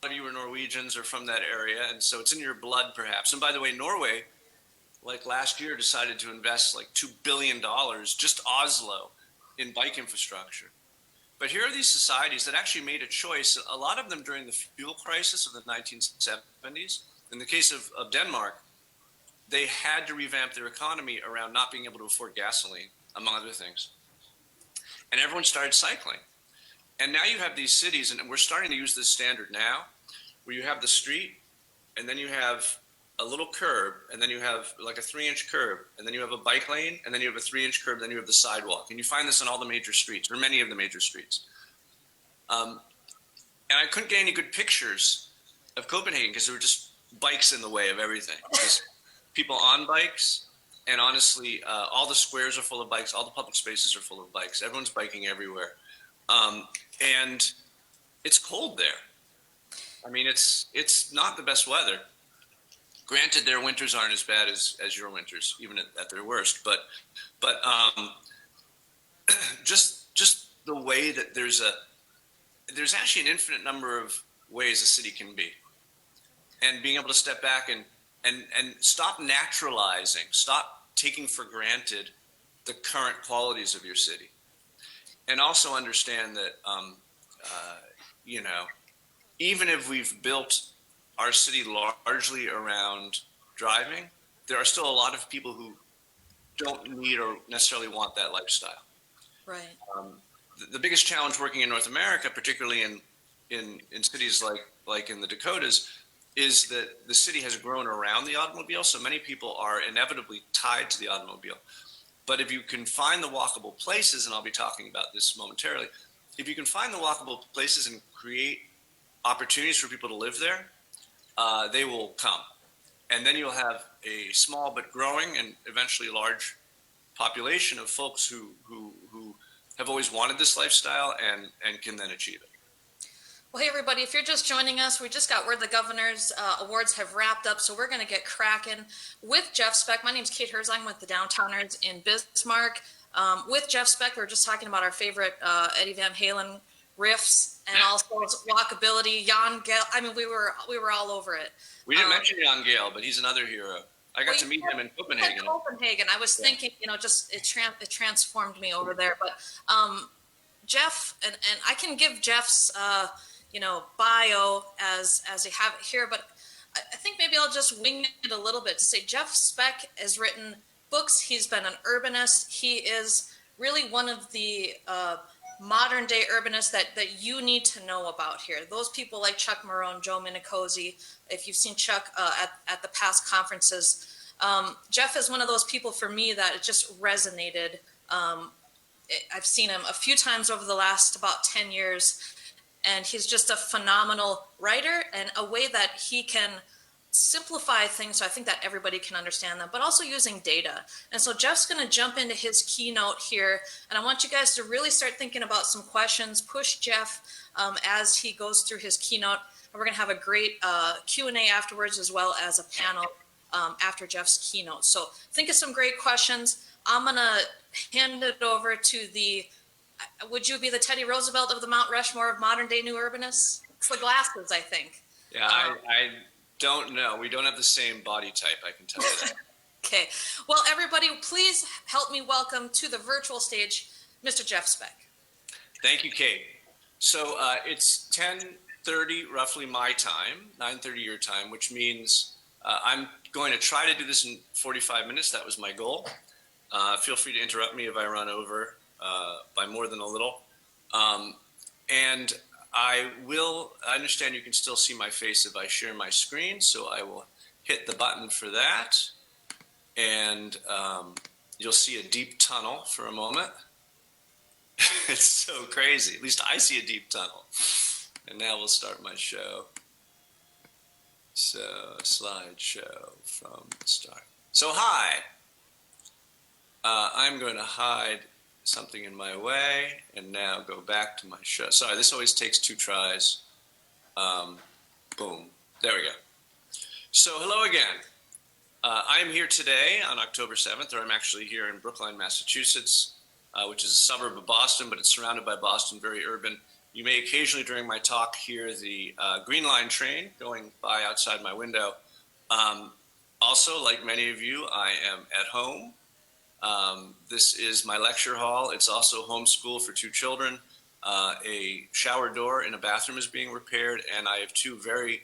of you are Norwegians or from that area, and so it's in your blood perhaps. And by the way, Norway, like last year, decided to invest like $2 billion, just Oslo, in bike infrastructure. But here are these societies that actually made a choice, a lot of them during the fuel crisis of the 1970s. In the case of Denmark, they had to revamp their economy around not being able to afford gasoline, among other things. And everyone started cycling. And now you have these cities, and we're starting to use this standard now, where you have the street, and then you have a little curb, and then you have like a 3-inch curb, and then you have a bike lane, and then you have a 3-inch curb, then you have the sidewalk. And you find this on all the major streets, or many of the major streets. And I couldn't get any good pictures of Copenhagen because there were just bikes in the way of everything. Just people on bikes, and honestly, all the squares are full of bikes, all the public spaces are full of bikes. Everyone's biking everywhere. And it's cold there. I mean, it's not the best weather. Granted, their winters aren't as bad as your winters, even at their worst. But just the way that there's actually an infinite number of ways a city can be, and being able to step back and stop naturalizing, stop taking for granted the current qualities of your city, and also understand that even if we've built our city largely around driving, there are still a lot of people who don't need or necessarily want that lifestyle. Right. The biggest challenge working in North America, particularly in cities like in the Dakotas, is that the city has grown around the automobile, so many people are inevitably tied to the automobile. But if you can find the walkable places, and I'll be talking about this momentarily, if you can find the walkable places and create opportunities for people to live there, they will come. And then you'll have a small but growing and eventually large population of folks who have always wanted this lifestyle and can then achieve it. Well, hey, everybody, if you're just joining us, we just got word the governor's awards have wrapped up, so we're going to get cracking with Jeff Speck. My name's Kate Herzog with the Downtowners in Bismarck. With Jeff Speck, we were just talking about our favorite Eddie Van Halen riffs and also walkability. Jan Gehl, I mean, we were all over it. We didn't mention Jan Gehl, but he's another hero. I got to meet him in Copenhagen. I was thinking, just it transformed me over there. But Jeff, and I can give Jeff's bio as I have it here, but I think maybe I'll just wing it a little bit to say Jeff Speck has written books. He's been an urbanist. He is really one of the modern day urbanists that you need to know about here. Those people like Chuck Marone, Joe Minicozy, if you've seen Chuck at the past conferences. Jeff is one of those people for me that it just resonated. I've seen him a few times over the last about 10 years, and he's just a phenomenal writer and a way that he can simplify things so I think that everybody can understand them, but also using data. And so Jeff's going to jump into his keynote here, and I want you guys to really start thinking about some questions. Push Jeff as he goes through his keynote, and we're going to have a great Q&A afterwards, as well as a panel after Jeff's keynote. So think of some great questions. I'm going to hand it over to would you be the Teddy Roosevelt of the Mount Rushmore of modern day new urbanists? It's the glasses, I think. Yeah, I don't know. We don't have the same body type, I can tell you that. Okay. Well, everybody, please help me welcome to the virtual stage, Mr. Jeff Speck. Thank you, Kate. So it's 10:30 roughly my time, 9:30 your time, which means I'm going to try to do this in 45 minutes. That was my goal. Feel free to interrupt me if I run over by more than a little. And I understand you can still see my face if I share my screen, so I will hit the button for that. And you'll see a deep tunnel for a moment. It's so crazy. At least I see a deep tunnel. And now we'll start my show. So, slideshow from the start. So, hi. I'm going to hide something in my way and now go back to my show. Sorry, this always takes 2 tries. Boom. There we go. So, hello again. I'm here today on October 7th, or I'm actually here in Brookline, Massachusetts, which is a suburb of Boston, but it's surrounded by Boston, very urban. You may occasionally during my talk hear the Green Line train going by outside my window. Also, like many of you, I am at home. This is my lecture hall. It's also homeschool for 2 children. A shower door in a bathroom is being repaired, and I have 2 very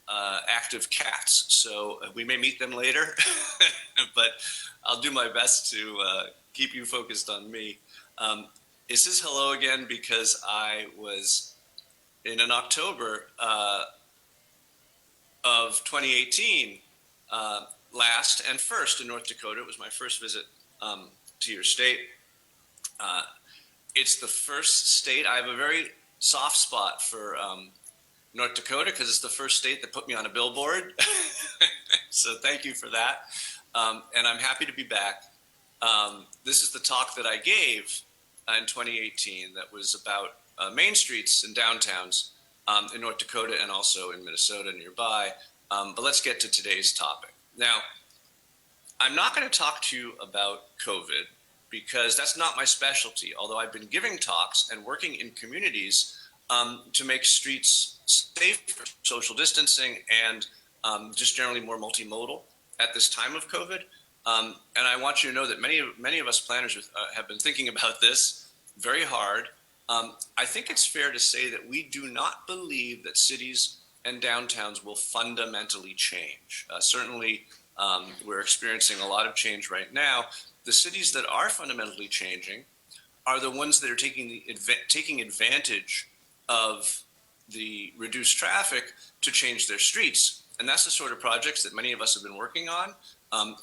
active cats. So we may meet them later, but I'll do my best to keep you focused on me. This is hello again because I was in October of 2018, last and first in North Dakota. It was my first visit to your state. It's the first state. I have a very soft spot for North Dakota because it's the first state that put me on a billboard. So thank you for that. And I'm happy to be back. This is the talk that I gave in 2018 that was about main streets and downtowns in North Dakota and also in Minnesota nearby. But let's get to today's topic. Now, I'm not going to talk to you about COVID because that's not my specialty, although I've been giving talks and working in communities to make streets safe for social distancing and just generally more multimodal at this time of COVID. And I want you to know that many of us planners have been thinking about this very hard. I think it's fair to say that we do not believe that cities and downtowns will fundamentally change. Certainly, we're experiencing a lot of change right now. The cities that are fundamentally changing are the ones that are taking advantage of the reduced traffic to change their streets. And that's the sort of projects that many of us have been working on,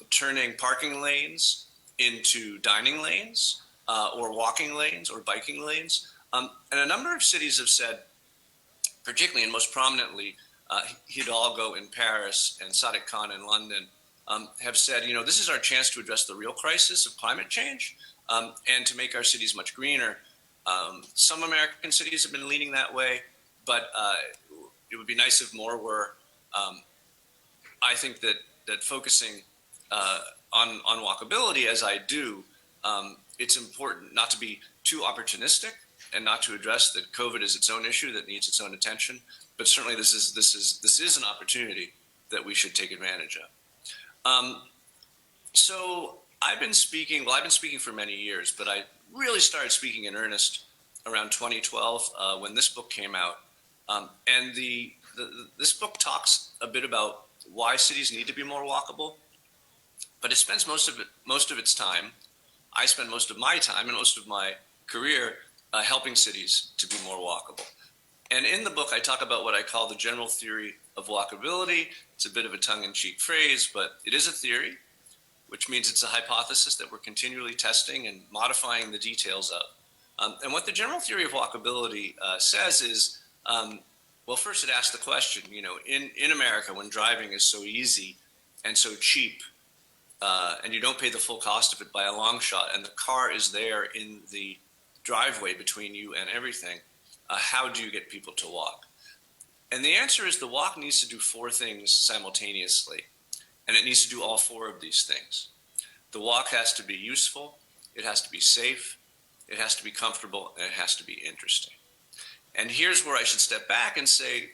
turning parking lanes into dining lanes or walking lanes or biking lanes. And a number of cities have said, particularly and most prominently, Hidalgo in Paris and Sadiq Khan in London, have said, this is our chance to address the real crisis of climate change and to make our cities much greener. Some American cities have been leaning that way, but it would be nice if more were. I think that focusing on walkability, as I do, it's important not to be too opportunistic and not to address that COVID is its own issue that needs its own attention. But certainly, this is an opportunity that we should take advantage of. So I've been speaking for many years, but I really started speaking in earnest around 2012 when this book came out. And this book talks a bit about why cities need to be more walkable, but it spends most of its time. I spend most of my time and most of my career helping cities to be more walkable. And in the book, I talk about what I call the general theory of walkability. It's a bit of a tongue-in-cheek phrase, but it is a theory, which means it's a hypothesis that we're continually testing and modifying the details of. And what the general theory of walkability says is, well, first it asks the question, in America, when driving is so easy and so cheap, and you don't pay the full cost of it by a long shot, and the car is there in the driveway between you and everything, how do you get people to walk? And the answer is the walk needs to do 4 things simultaneously, and it needs to do all 4 of these things. The walk has to be useful, it has to be safe, it has to be comfortable, and it has to be interesting. And here's where I should step back and say,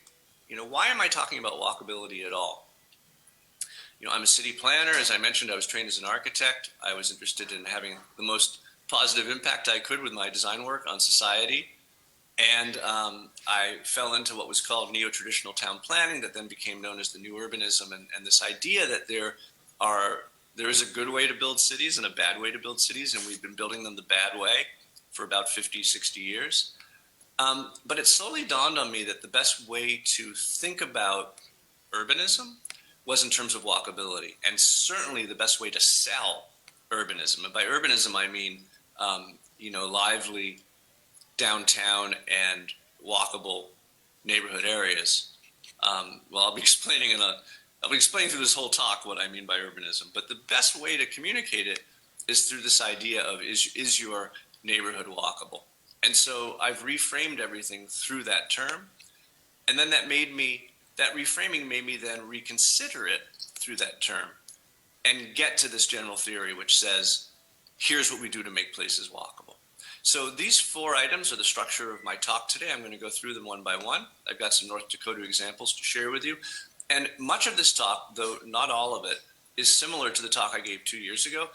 why am I talking about walkability at all? I'm a city planner. As I mentioned, I was trained as an architect. I was interested in having the most positive impact I could with my design work on society. And I fell into what was called neo-traditional town planning that then became known as the new urbanism, and this idea that there is a good way to build cities and a bad way to build cities, and we've been building them the bad way for about 50, 60 years. But it slowly dawned on me that the best way to think about urbanism was in terms of walkability, and certainly the best way to sell urbanism. And by urbanism, I mean, lively downtown and walkable neighborhood areas. I'll be explaining through this whole talk what I mean by urbanism. But the best way to communicate it is through this idea of is your neighborhood walkable? And so I've reframed everything through that term, and then that reframing made me then reconsider it through that term and get to this general theory which says, here's what we do to make places walkable. So these 4 items are the structure of my talk today. I'm going to go through them one by one. I've got some North Dakota examples to share with you. And much of this talk, though not all of it, is similar to the talk I gave 2 years ago.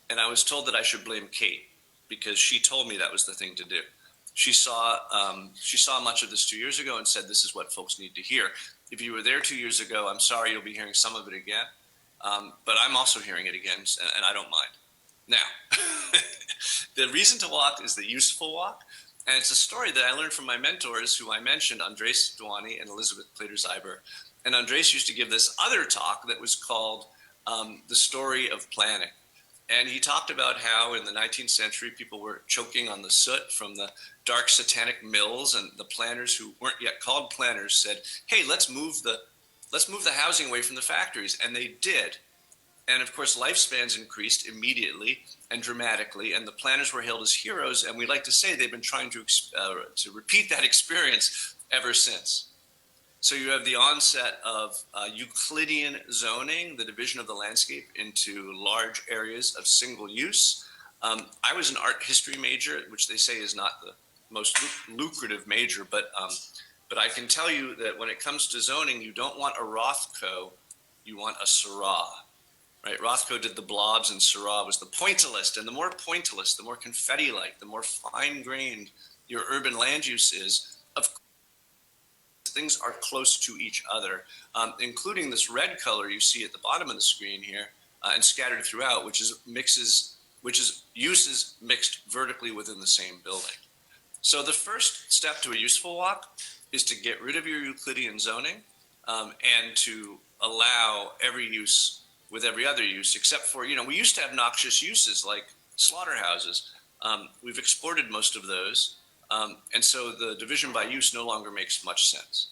And I was told that I should blame Kate because she told me that was the thing to do. She saw much of this 2 years ago and said, this is what folks need to hear. If you were there 2 years ago, I'm sorry you'll be hearing some of it again. But I'm also hearing it again, and I don't mind. Now, the reason to walk is the useful walk. And it's a story that I learned from my mentors, who I mentioned, Andres Duani and Elizabeth Plater-Zyber. And Andres used to give this other talk that was called The Story of Planning. And he talked about how in the 19th century, people were choking on the soot from the dark satanic mills, and the planners who weren't yet called planners said, hey, let's move the housing away from the factories. And they did. And of course, lifespans increased immediately and dramatically, and the planners were hailed as heroes. And we like to say they've been trying to repeat that experience ever since. So you have the onset of Euclidean zoning, the division of the landscape into large areas of single use. I was an art history major, which they say is not the most lucrative major, but I can tell you that when it comes to zoning, you don't want a Rothko, you want a Syrah. Right, Rothko did the blobs, and Syrah was the pointillist. And the more pointillist, the more confetti-like, the more fine-grained your urban land use is, of course, things are close to each other, including this red color you see at the bottom of the screen here, and scattered throughout, which is uses mixed vertically within the same building. So the first step to a useful walk is to get rid of your Euclidean zoning and to allow every use with every other use, except for, we used to have noxious uses like slaughterhouses. We've exported most of those. And so the division by use no longer makes much sense.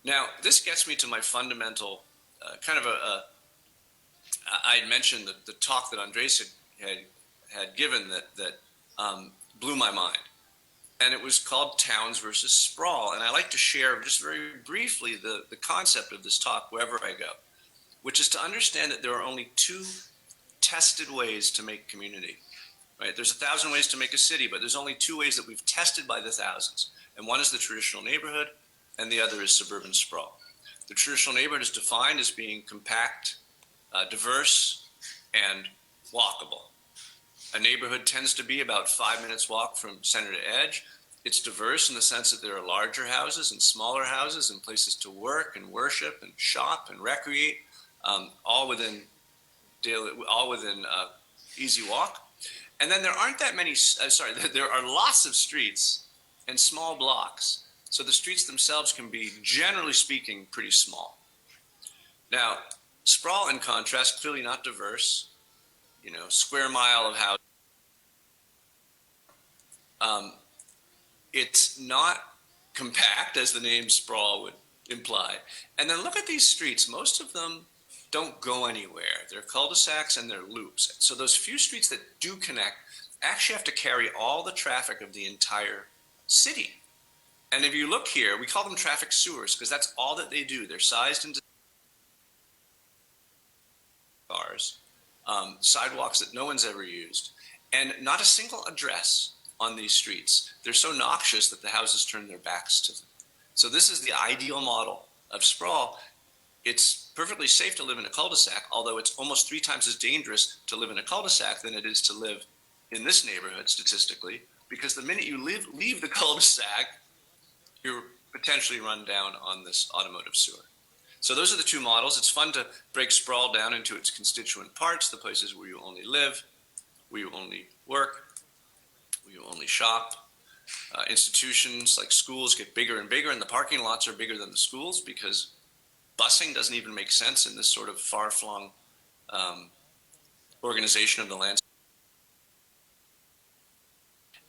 Now, this gets me to my fundamental I had mentioned the talk that Andres had given that blew my mind. And it was called Towns versus Sprawl. And I like to share just very briefly the concept of this talk wherever I go, which is to understand that there are only 2 tested ways to make community, right? There's 1,000 ways to make a city, but there's only 2 ways that we've tested by the thousands. And one is the traditional neighborhood, and the other is suburban sprawl. The traditional neighborhood is defined as being compact, diverse, and walkable. A neighborhood tends to be about 5 minutes walk from center to edge. It's diverse in the sense that there are larger houses and smaller houses and places to work and worship and shop and recreate. All within easy walk. And then there aren't that many, there are lots of streets and small blocks. So the streets themselves can be, generally speaking, pretty small. Now, sprawl, in contrast, clearly not diverse, square mile of house. It's not compact, as the name sprawl would imply. And then look at these streets. Most of them don't go anywhere. They're cul-de-sacs and they're loops. So those few streets that do connect actually have to carry all the traffic of the entire city. And if you look here, we call them traffic sewers because that's all that they do. They're sized into cars, sidewalks that no one's ever used, and not a single address on these streets. They're so noxious that the houses turn their backs to them. So this is the ideal model of sprawl. It's perfectly safe to live in a cul-de-sac, although it's almost 3 times as dangerous to live in a cul-de-sac than it is to live in this neighborhood statistically, because the minute you leave the cul-de-sac, you're potentially run down on this automotive sewer. So those are the 2 models. It's fun to break sprawl down into its constituent parts, the places where you only live, where you only work, where you only shop. Institutions like schools get bigger and bigger, and the parking lots are bigger than the schools because busing doesn't even make sense in this sort of far-flung organization of the landscape.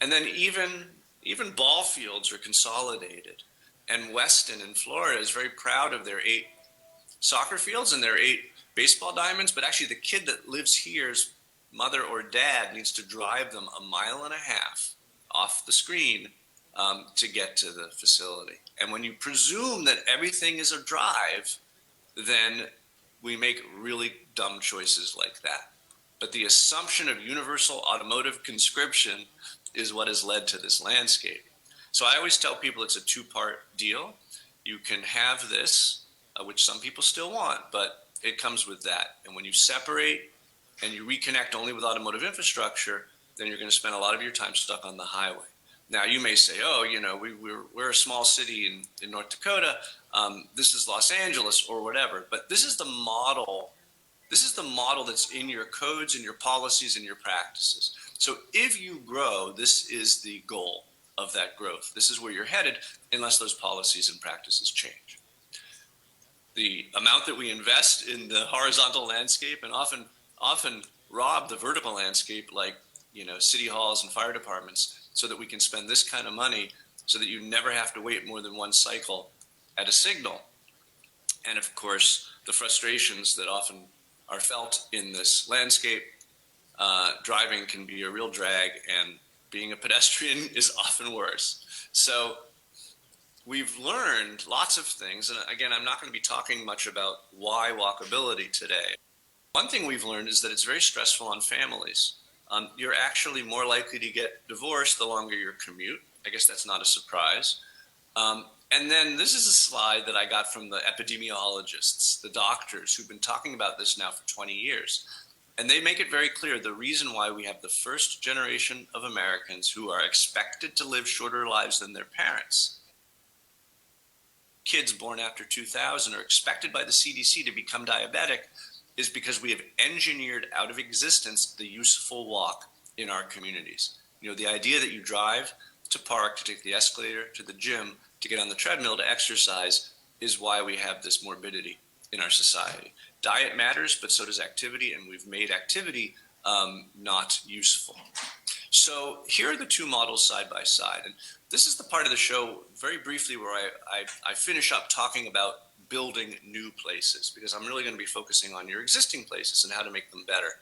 And then even ball fields are consolidated. And Weston in Florida is very proud of their 8 soccer fields and their 8 baseball diamonds, but actually the kid that lives here's mother or dad needs to drive them 1.5 miles off the screen to get to the facility. And when you presume that everything is a drive, then we make really dumb choices like that. But the assumption of universal automotive conscription is what has led to this landscape. So I always tell people it's a two-part deal. You can have this, which some people still want, but it comes with that. And when you separate and you reconnect only with automotive infrastructure, then you're going to spend a lot of your time stuck on the highway. Now, you may say, oh, you know, we're a small city in North Dakota. This is Los Angeles or whatever. But this is the model. This is the model that's in your codes and your policies and your practices. So if you grow, this is the goal of that growth. This is where you're headed unless those policies and practices change. The amount that we invest in the horizontal landscape and often rob the vertical landscape, like, you know, city halls and fire departments, so that we can spend this kind of money so that you never have to wait more than one cycle at a signal. And of course, the frustrations that often are felt in this landscape. Driving can be a real drag, and being a pedestrian is often worse. So we've learned lots of things. And again, I'm not going to be talking much about why walkability today. One thing we've learned is that it's very stressful on families. You're actually more likely to get divorced the longer your commute. I guess that's not a surprise. And then this is a slide that I got from the epidemiologists, the doctors who've been talking about this now for 20 years. And they make it very clear the reason why we have the first generation of Americans who are expected to live shorter lives than their parents. Kids born after 2000 are expected by the CDC to become diabetic is because we have engineered out of existence the useful walk in our communities. You know, the idea that you drive to park, to take the escalator, to the gym, to get on the treadmill, to exercise is why we have this morbidity in our society. Diet matters, but so does activity, and we've made activity not useful. So here are the two models side by side. And this is the part of the show, very briefly, where I finish up talking about building new places, because I'm really going to be focusing on your existing places and how to make them better.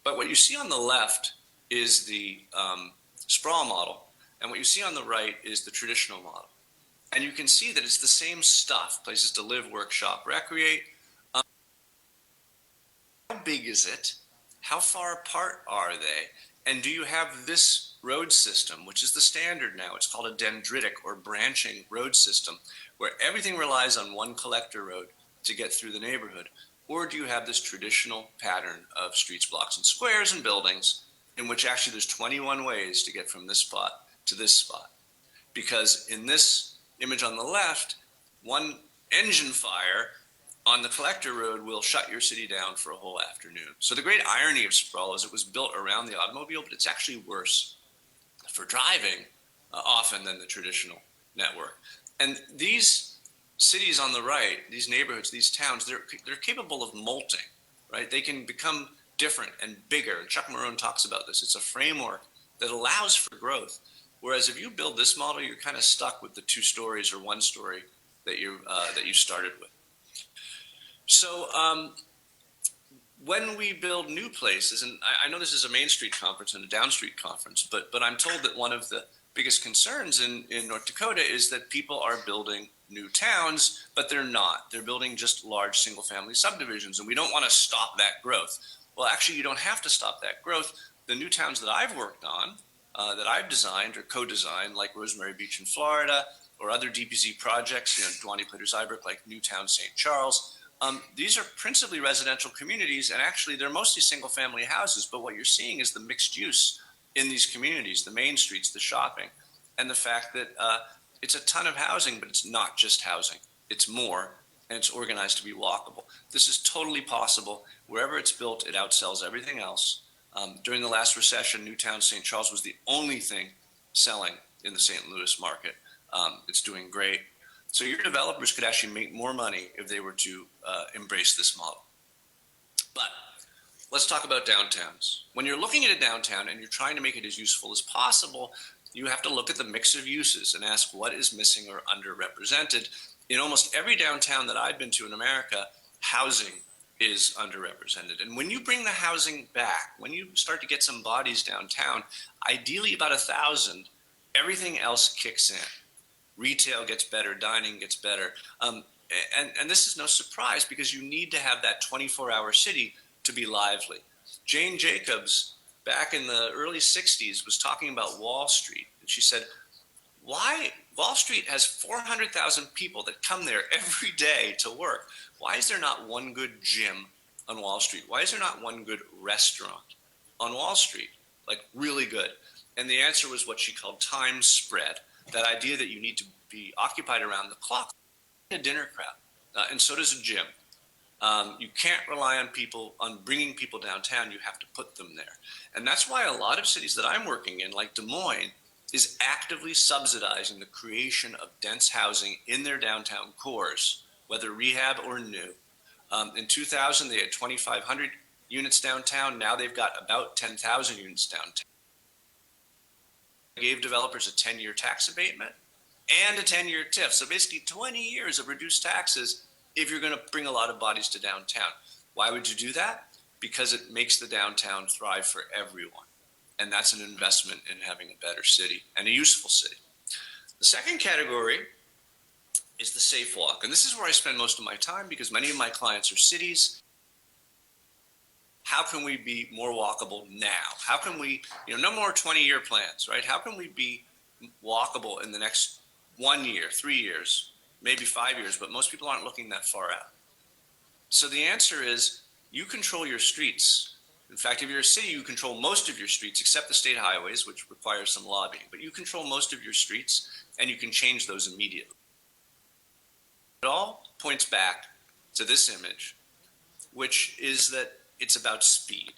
But what you see on the left is the sprawl model, and what you see on the right is the traditional model. And you can see that it's the same stuff: places to live, work, shop, recreate. How big is it? How far apart are they? And do you have this road system, which is the standard now? It's called a dendritic or branching road system, where everything relies on one collector road to get through the neighborhood. Or do you have this traditional pattern of streets, blocks, and squares and buildings, in which actually there's 21 ways to get from this spot to this spot? Because in this image on the left, one engine fire on the collector road will shut your city down for a whole afternoon. So the great irony of sprawl is it was built around the automobile, but it's actually worse for driving often than the traditional network. And these cities on the right, these neighborhoods, these towns, they're capable of molting, right? They can become different and bigger. And Chuck Maroon talks about this. It's a framework that allows for growth. Whereas if you build this model, you're kind of stuck with the 2 stories or 1 story that you started with. So when we build new places, and I know this is a Main Street conference and a Down Street conference, but I'm told that one of the biggest concerns in North Dakota is that people are building new towns, but they're not. They're building just large single-family subdivisions, and we don't want to stop that growth. Well, actually, you don't have to stop that growth. The new towns that I've worked on, that I've designed or co-designed, like Rosemary Beach in Florida, or other DPZ projects, you know, Duane Plater-Zyberk, like Newtown St. Charles. These are principally residential communities, and actually they're mostly single-family houses, but what you're seeing is the mixed use in these communities, the main streets, the shopping, and the fact that it's a ton of housing, but it's not just housing. It's more, and it's organized to be walkable. This is totally possible. Wherever it's built, it outsells everything else. During the last recession, Newtown St. Charles was the only thing selling in the St. Louis market. It's doing great. So your developers could actually make more money if they were to embrace this model. But let's talk about downtowns. When you're looking at a downtown and you're trying to make it as useful as possible, you have to look at the mix of uses and ask what is missing or underrepresented. In almost every downtown that I've been to in America, housing is underrepresented. And when you bring the housing back, when you start to get some bodies downtown, ideally about 1,000, everything else kicks in. Retail gets better, dining gets better. And this is no surprise because you need to have that 24-hour city to be lively. Jane Jacobs back in the early 60s was talking about Wall Street. And she said, why Wall Street has 400,000 people that come there every day to work. Why is there not one good gym on Wall Street? Why is there not one good restaurant on Wall Street? Like really good. And the answer was what she called time spread. That idea that you need to be occupied around the clock. A dinner crowd, and so does a gym. You can't rely on bringing people downtown. You have to put them there. And that's why a lot of cities that I'm working in, like Des Moines, is actively subsidizing the creation of dense housing in their downtown cores, whether rehab or new. In 2000, they had 2,500 units downtown. Now they've got about 10,000 units downtown. They gave developers a 10-year tax abatement and a 10-year TIF. So basically 20 years of reduced taxes if you're going to bring a lot of bodies to downtown. Why would you do that? Because it makes the downtown thrive for everyone. And that's an investment in having a better city and a useful city. The second category is the safe walk. And this is where I spend most of my time because many of my clients are cities. How can we be more walkable now? How can we, no more 20-year plans, right? How can we be walkable in the next 1 year, 3 years, maybe 5 years, but most people aren't looking that far out. So the answer is you control your streets. In fact, if you're a city, you control most of your streets, except the state highways, which requires some lobbying. But you control most of your streets, and you can change those immediately. It all points back to this image, which is that it's about speed.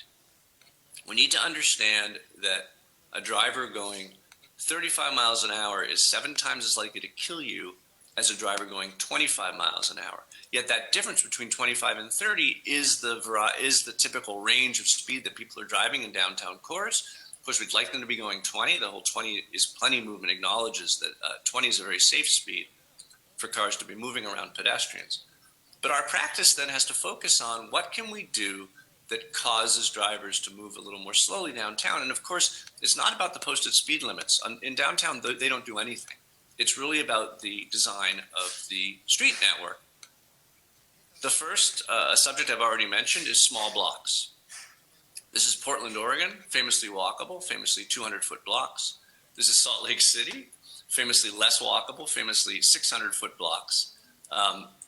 We need to understand that a driver going 35 miles an hour is 7 times as likely to kill you as a driver going 25 miles an hour. Yet that difference between 25 and 30 is the typical range of speed that people are driving in downtown cores. Of course, we'd like them to be going 20. The whole 20 is plenty movement acknowledges that 20 is a very safe speed for cars to be moving around pedestrians. But our practice then has to focus on what can we do that causes drivers to move a little more slowly downtown. And of course, it's not about the posted speed limits. In downtown, they don't do anything. It's really about the design of the street network. The first subject I've already mentioned is small blocks. This is Portland, Oregon, famously walkable, famously 200-foot blocks. This is Salt Lake City, famously less walkable, famously 600-foot blocks.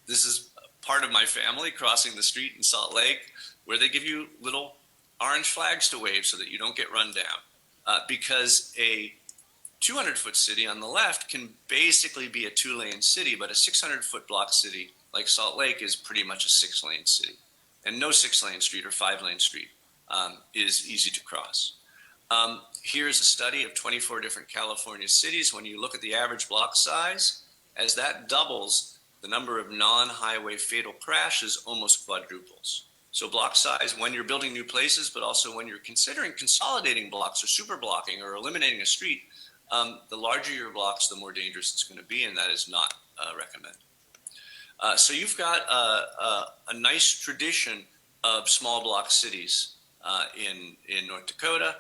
This is part of my family crossing the street in Salt Lake, where they give you little orange flags to wave so that you don't get run down. Because a 200-foot city on the left can basically be a 2-lane city, but a 600-foot block city like Salt Lake is pretty much a 6-lane city. And no 6-lane street or 5-lane street is easy to cross. Here's a study of 24 different California cities. When you look at the average block size, as that doubles, the number of non-highway fatal crashes almost quadruples. So block size when you're building new places, but also when you're considering consolidating blocks or super blocking or eliminating a street, the larger your blocks, the more dangerous it's going to be, and that is not recommended. So you've got a nice tradition of small block cities in North Dakota,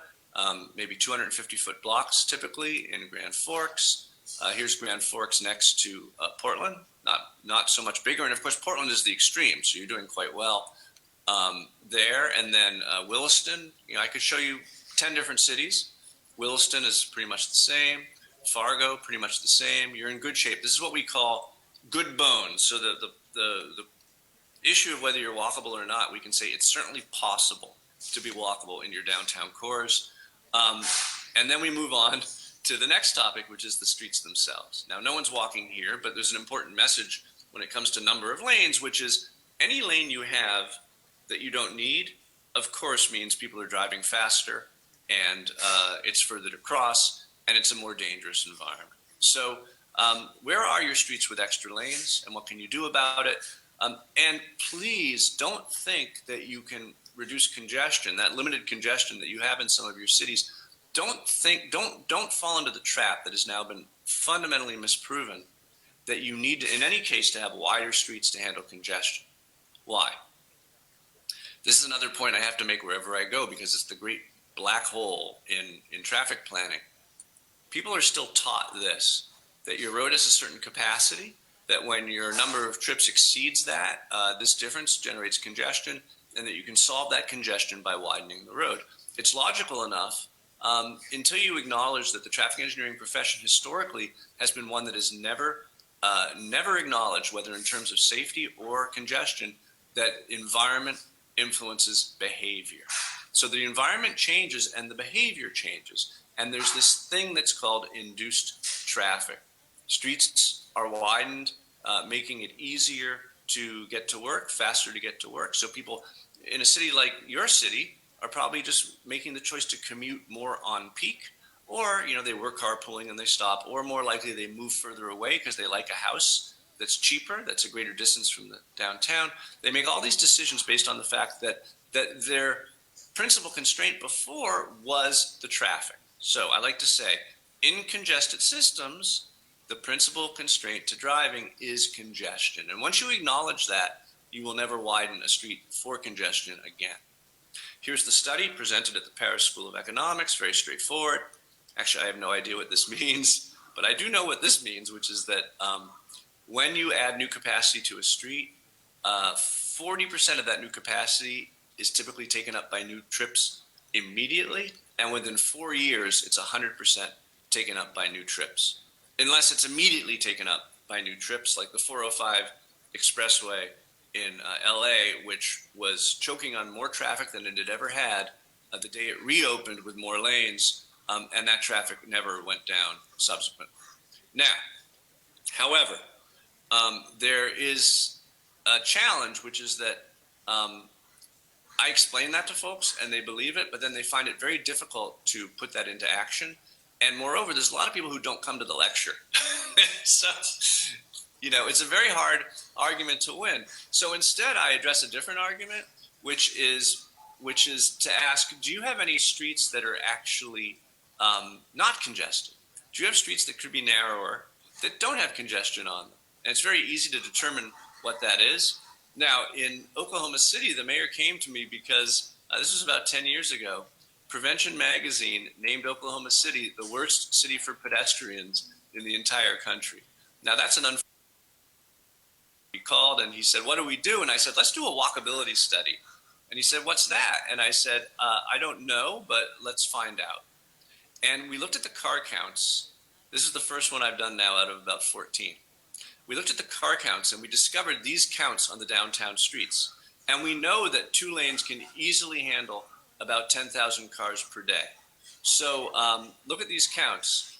maybe 250-foot blocks typically in Grand Forks. Here's Grand Forks next to Portland, not so much bigger. And of course, Portland is the extreme, so you're doing quite well there. And then Williston, I could show you 10 different cities. Williston is pretty much the same. Fargo, pretty much the same. You're in good shape. This is what we call good bones. So the issue of whether you're walkable or not, we can say it's certainly possible to be walkable in your downtown cores. And then we move on to the next topic, which is the streets themselves. Now, no one's walking here, but there's an important message when it comes to number of lanes, which is any lane you have that you don't need, of course, means people are driving faster and it's further to cross and it's a more dangerous environment. So where are your streets with extra lanes and what can you do about it? And please don't think that you can reduce congestion, that limited congestion that you have in some of your cities. Don't fall into the trap that has now been fundamentally misproven that you need to, in any case, to have wider streets to handle congestion. Why? This is another point I have to make wherever I go because it's the great black hole in traffic planning. People are still taught this, that your road has a certain capacity, that when your number of trips exceeds that, this difference generates congestion, and that you can solve that congestion by widening the road. it's logical enough until you acknowledge that the traffic engineering profession historically has been one that has never acknowledged, whether in terms of safety or congestion, that environment influences behavior. So the environment changes and the behavior changes. And there's this thing that's called induced traffic. Streets are widened, making it easier to get to work, faster to get to work. So people in a city like your city are probably just making the choice to commute more on peak, or they work carpooling and they stop, or more likely they move further away because they like a house that's cheaper, that's a greater distance from the downtown. They make all these decisions based on the fact that their principal constraint before was the traffic. So I like to say, in congested systems, the principal constraint to driving is congestion. And once you acknowledge that, you will never widen a street for congestion again. Here's the study presented at the Paris School of Economics, very straightforward. Actually, I have no idea what this means, but I do know what this means, which is that when you add new capacity to a street, 40% of that new capacity is typically taken up by new trips immediately, and within 4 years, it's 100% taken up by new trips. Unless it's immediately taken up by new trips, like the 405 expressway in LA, which was choking on more traffic than it had ever had the day it reopened with more lanes, and that traffic never went down subsequently. Now, however, there is a challenge, which is that I explain that to folks and they believe it, but then they find it very difficult to put that into action. And moreover, there's a lot of people who don't come to the lecture. So, it's a very hard argument to win. So instead, I address a different argument, which is to ask, do you have any streets that are actually not congested? Do you have streets that could be narrower that don't have congestion on them? And it's very easy to determine what that is. Now, in Oklahoma City, the mayor came to me because this was about 10 years ago. Prevention Magazine named Oklahoma City the worst city for pedestrians in the entire country. Now, that's an unfortunate. He called and he said, "What do we do?" And I said, "Let's do a walkability study." And he said, "What's that?" And I said, "I don't know, but let's find out." And we looked at the car counts. This is the first one I've done now out of about 14. We looked at the car counts and we discovered these counts on the downtown streets. And we know that 2 lanes can easily handle about 10,000 cars per day. So look at these counts.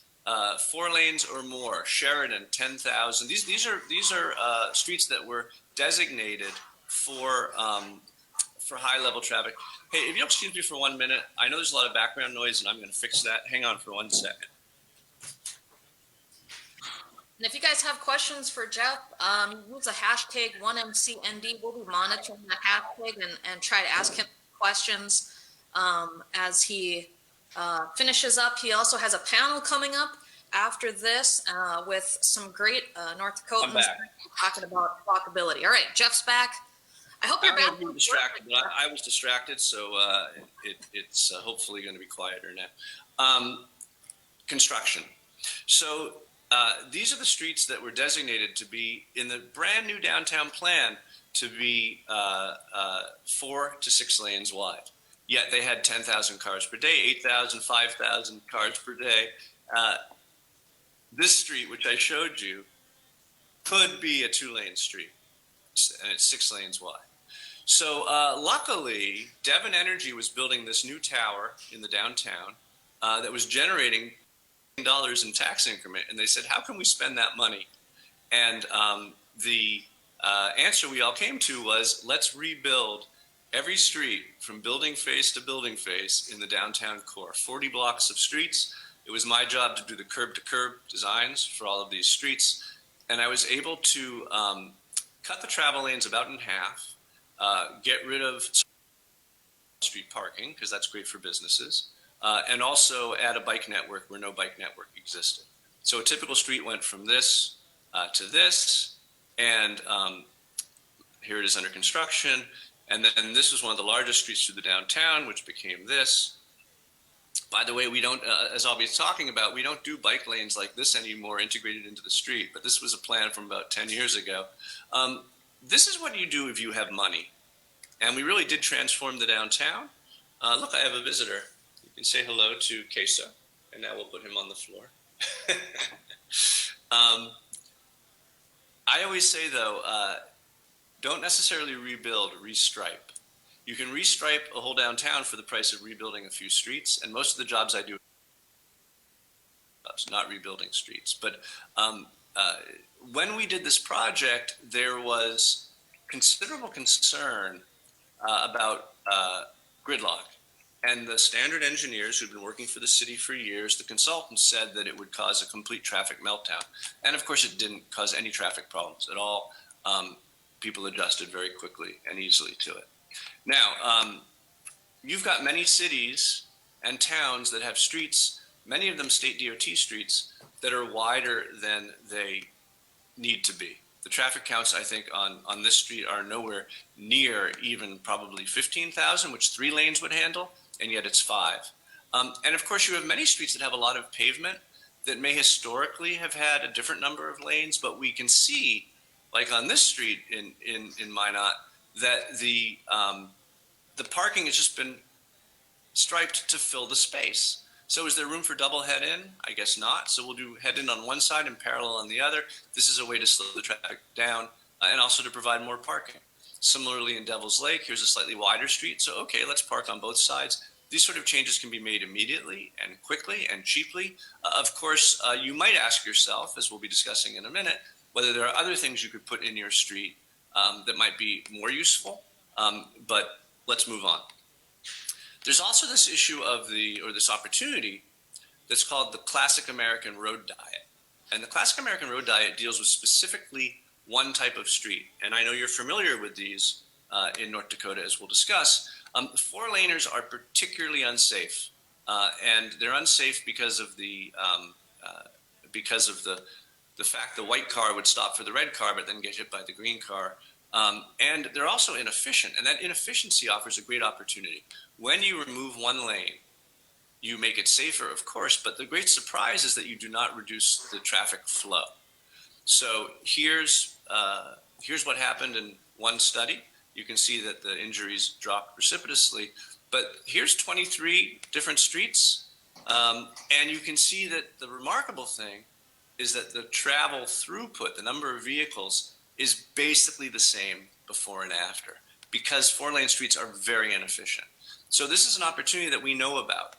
4 lanes or more, Sheridan, 10,000. These are streets that were designated for high level traffic. Hey, if you'll excuse me for 1 minute, I know there's a lot of background noise and I'm going to fix that. Hang on for 1 second. And if you guys have questions for Jeff, use the hashtag 1MCND. We'll be monitoring that hashtag and try to ask him questions as he finishes up. He also has a panel coming up after this with some great North Dakotans talking about walkability. All right, Jeff's back. I hope you're back. Distracted, but I was distracted, so it's hopefully going to be quieter now. Construction. So these are the streets that were designated to be in the brand new downtown plan to be 4 to 6 lanes wide. Yet they had 10,000 cars per day, 8,000, 5,000 cars per day. This street, which I showed you, could be a 2-lane street, and it's 6 lanes wide. So luckily, Devon Energy was building this new tower in the downtown that was generating $1 in tax increment, and they said, "How can we spend that money?" And the answer we all came to was, let's rebuild every street from building face to building face in the downtown core. 40 blocks of streets. It was my job to do the curb-to-curb designs for all of these streets, and I was able to cut the travel lanes about in half, get rid of street parking, because that's great for businesses, and also add a bike network where no bike network existed. So a typical street went from this to this, and here it is under construction. And then this was one of the largest streets through the downtown, which became this. By the way, we don't, as I'll be talking about, we don't do bike lanes like this anymore integrated into the street, but this was a plan from about 10 years ago. This is what you do if you have money. And we really did transform the downtown. Look, I have a visitor. You can say hello to Queso, and now we'll put him on the floor. I always say, though, don't necessarily rebuild, restripe. You can restripe a whole downtown for the price of rebuilding a few streets, and most of the jobs I do not rebuilding streets. But when we did this project, there was considerable concern about gridlock. And the standard engineers who'd been working for the city for years, the consultants said that it would cause a complete traffic meltdown. And of course, it didn't cause any traffic problems at all. People adjusted very quickly and easily to it. Now, you've got many cities and towns that have streets, many of them state DOT streets, that are wider than they need to be. The traffic counts, I think, on this street are nowhere near even probably 15,000, which 3 lanes would handle, and yet it's 5. And of course, you have many streets that have a lot of pavement that may historically have had a different number of lanes, but we can see, like on this street in Minot, that the parking has just been striped to fill the space. So is there room for double head in? I guess not. So we'll do head in on one side and parallel on the other. This is a way to slow the traffic down and also to provide more parking. Similarly, in Devil's Lake, here's a slightly wider street. So, okay, let's park on both sides. These sort of changes can be made immediately and quickly and cheaply. Of course, you might ask yourself, as we'll be discussing in a minute, whether there are other things you could put in your street that might be more useful. But let's move on. There's also this issue of this opportunity that's called the Classic American Road Diet. And the Classic American Road Diet deals with specifically one type of street. And I know you're familiar with these in North Dakota, as we'll discuss. 4-laners are particularly unsafe. And they're unsafe because of the fact the white car would stop for the red car, but then get hit by the green car. And they're also inefficient, and that inefficiency offers a great opportunity. When you remove one lane, you make it safer, of course, but the great surprise is that you do not reduce the traffic flow. So here's what happened in one study. You can see that the injuries dropped precipitously, but here's 23 different streets, and you can see that the remarkable thing is that the travel throughput, the number of vehicles, is basically the same before and after, because 4-lane streets are very inefficient. So this is an opportunity that we know about.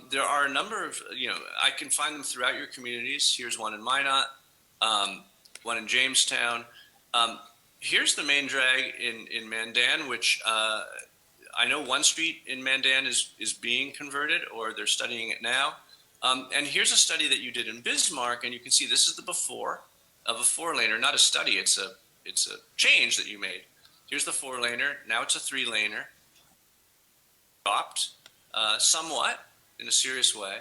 There are a number of, I can find them throughout your communities. Here's one in Minot, one in Jamestown. Here's the main drag in Mandan, which I know one street in Mandan is being converted, or they're studying it now. And here's a study that you did in Bismarck, and you can see this is the before of a 4-laner, not a study, it's a change that you made. Here's the 4-laner, now it's a 3-laner. Dropped somewhat in a serious way.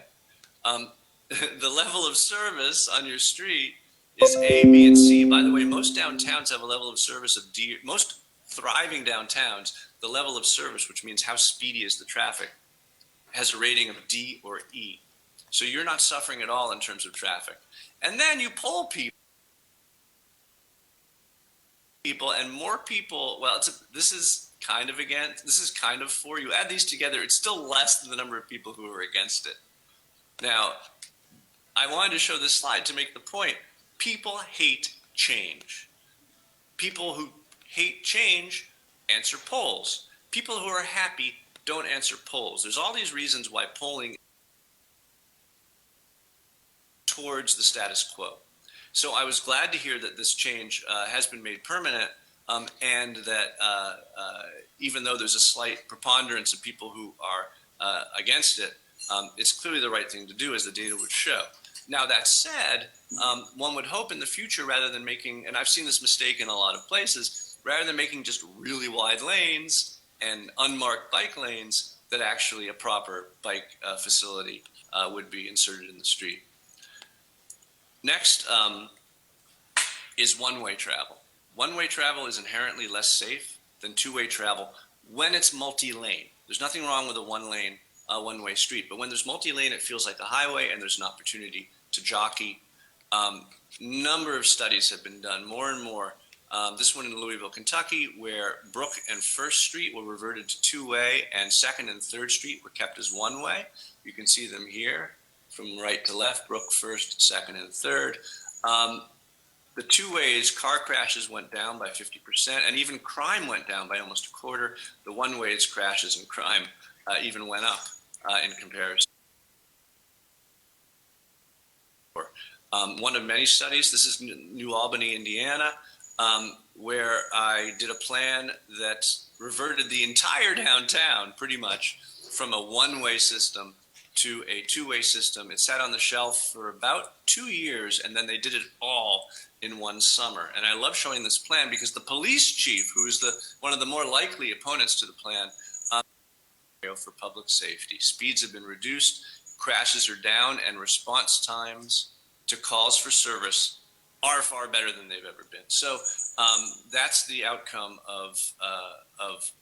The level of service on your street is A, B, and C. By the way, most downtowns have a level of service of D. Most thriving downtowns, the level of service, which means how speedy is the traffic, has a rating of D or E. So you're not suffering at all in terms of traffic. And then you poll people, and more people, well, this is kind of for, you add these together, it's still less than the number of people who are against it. Now, I wanted to show this slide to make the point. People hate change. People who hate change answer polls. People who are happy don't answer polls. There's all these reasons why polling towards the status quo. So I was glad to hear that this change has been made permanent, and that even though there's a slight preponderance of people who are against it, it's clearly the right thing to do, as the data would show. Now, that said, one would hope in the future, rather than making, and I've seen this mistake in a lot of places, rather than making just really wide lanes and unmarked bike lanes, that actually a proper bike facility would be inserted in the street. Next is one-way travel. One-way travel is inherently less safe than two-way travel when it's multi-lane. There's nothing wrong with a one-lane, one-way street, but when there's multi-lane, it feels like a highway, and there's an opportunity to jockey. Number of studies have been done, more and more, This one in Louisville, Kentucky, where Brook and First Street were reverted to two-way, and Second and Third Street were kept as one-way. You can see them here from right to left: Brook, First, Second, and Third. The two ways, car crashes went down by 50%, and even crime went down by almost a quarter. The one ways, crashes and crime even went up in comparison. One of many studies, this is New Albany, Indiana, where I did a plan that reverted the entire downtown pretty much from a one-way system to a two-way system. It sat on the shelf for about 2 years, and then they did it all in one summer. And I love showing this plan because the police chief, who is one of the more likely opponents to the plan, for public safety. Speeds have been reduced, crashes are down, and response times to calls for service are far better than they've ever been. So that's the outcome of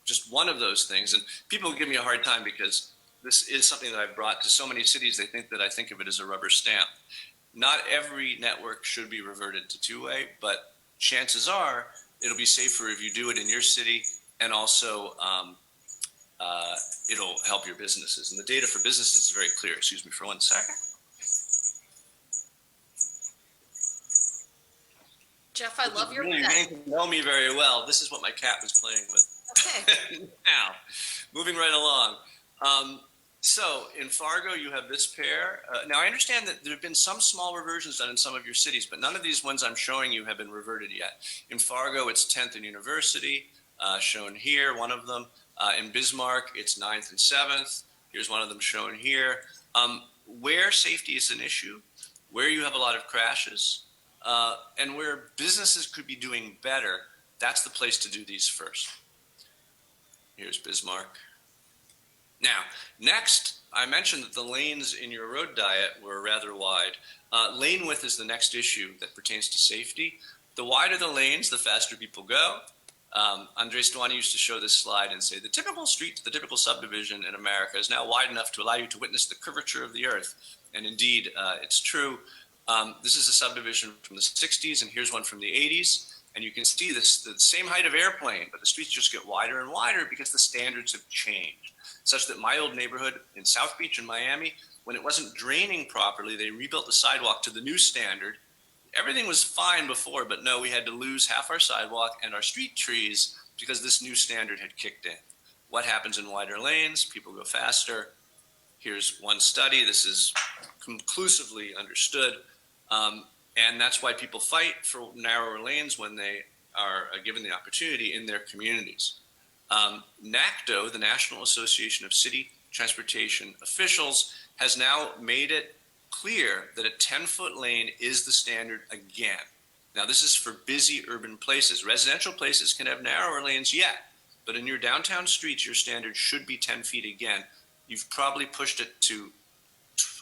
just one of those things. And people give me a hard time because this is something that I've brought to so many cities. They think that I think of it as a rubber stamp. Not every network should be reverted to two-way, but chances are it'll be safer if you do it in your city, and also it'll help your businesses. And the data for businesses is very clear. Excuse me for 1 second. Jeff, I love your You're getting to know me very well. This is what my cat was playing with. Okay. Now, moving right along. So in Fargo, you have this pair. Now, I understand that there have been some small reversions done in some of your cities, but none of these ones I'm showing you have been reverted yet. In Fargo, it's 10th and University, shown here, one of them. In Bismarck, it's 9th and 7th. Here's one of them shown here. Where safety is an issue, where you have a lot of crashes, and where businesses could be doing better, that's the place to do these first. Here's Bismarck. Now, next, I mentioned that the lanes in your road diet were rather wide. Lane width is the next issue that pertains to safety. The wider the lanes, the faster people go. Andres Duani used to show this slide and say, the typical street to the typical subdivision in America is now wide enough to allow you to witness the curvature of the earth. And indeed, it's true. This is a subdivision from the 60s, and here's one from the 80s. And you can see this, the same height of airplane, but the streets just get wider and wider because the standards have changed. Such that my old neighborhood in South Beach in Miami, when it wasn't draining properly, they rebuilt the sidewalk to the new standard. Everything was fine before, but no, we had to lose half our sidewalk and our street trees because this new standard had kicked in. What happens in wider lanes? People go faster. Here's one study. This is conclusively understood. And that's why people fight for narrower lanes when they are given the opportunity in their communities. NACTO, the National Association of City Transportation Officials, has now made it clear that a 10-foot lane is the standard again. Now, this is for busy urban places. Residential places can have narrower lanes yet, but in your downtown streets, your standard should be 10 feet again. You've probably pushed it to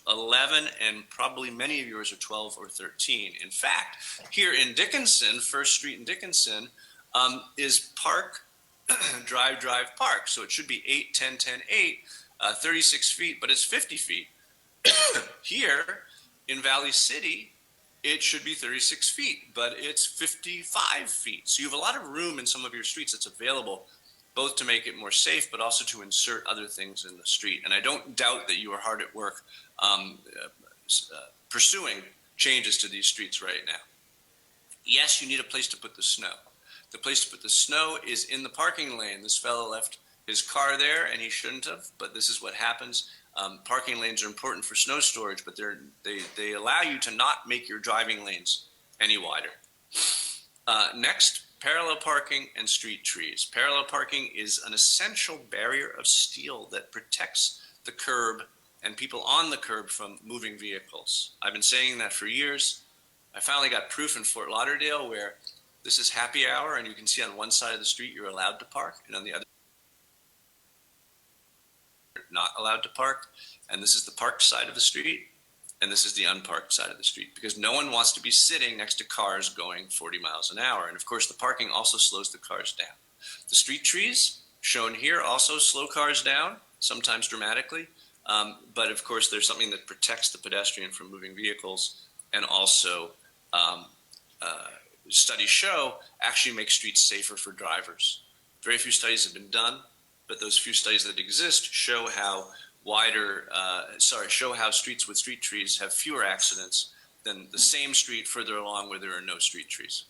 11, and probably many of yours are 12 or 13. In fact, here in Dickinson, First Street in Dickinson, is Park, Drive, Park. So it should be 8, 10, 10, 8, 36 feet, but it's 50 feet. Here in Valley City, it should be 36 feet, but it's 55 feet. So you have a lot of room in some of your streets that's available, both to make it more safe, but also to insert other things in the street. And I don't doubt that you are hard at work pursuing changes to these streets right now. Yes, you need a place to put the snow. The place to put the snow is in the parking lane. This fellow left his car there, and he shouldn't have, but this is what happens. Parking lanes are important for snow storage, but they allow you to not make your driving lanes any wider. Next, parallel parking and street trees. Parallel parking is an essential barrier of steel that protects the curb and people on the curb from moving vehicles. I've been saying that for years. I finally got proof in Fort Lauderdale where this is happy hour, and you can see on one side of the street you're allowed to park, and on the other you're not allowed to park. And this is the parked side of the street, and this is the unparked side of the street, because no one wants to be sitting next to cars going 40 miles an hour. And of course, the parking also slows the cars down. The street trees shown here also slow cars down, sometimes dramatically. But of course, there's something that protects the pedestrian from moving vehicles, and also studies show actually make streets safer for drivers. Very few studies have been done, but those few studies that exist show how show how streets with street trees have fewer accidents than the same street further along where there are no street trees.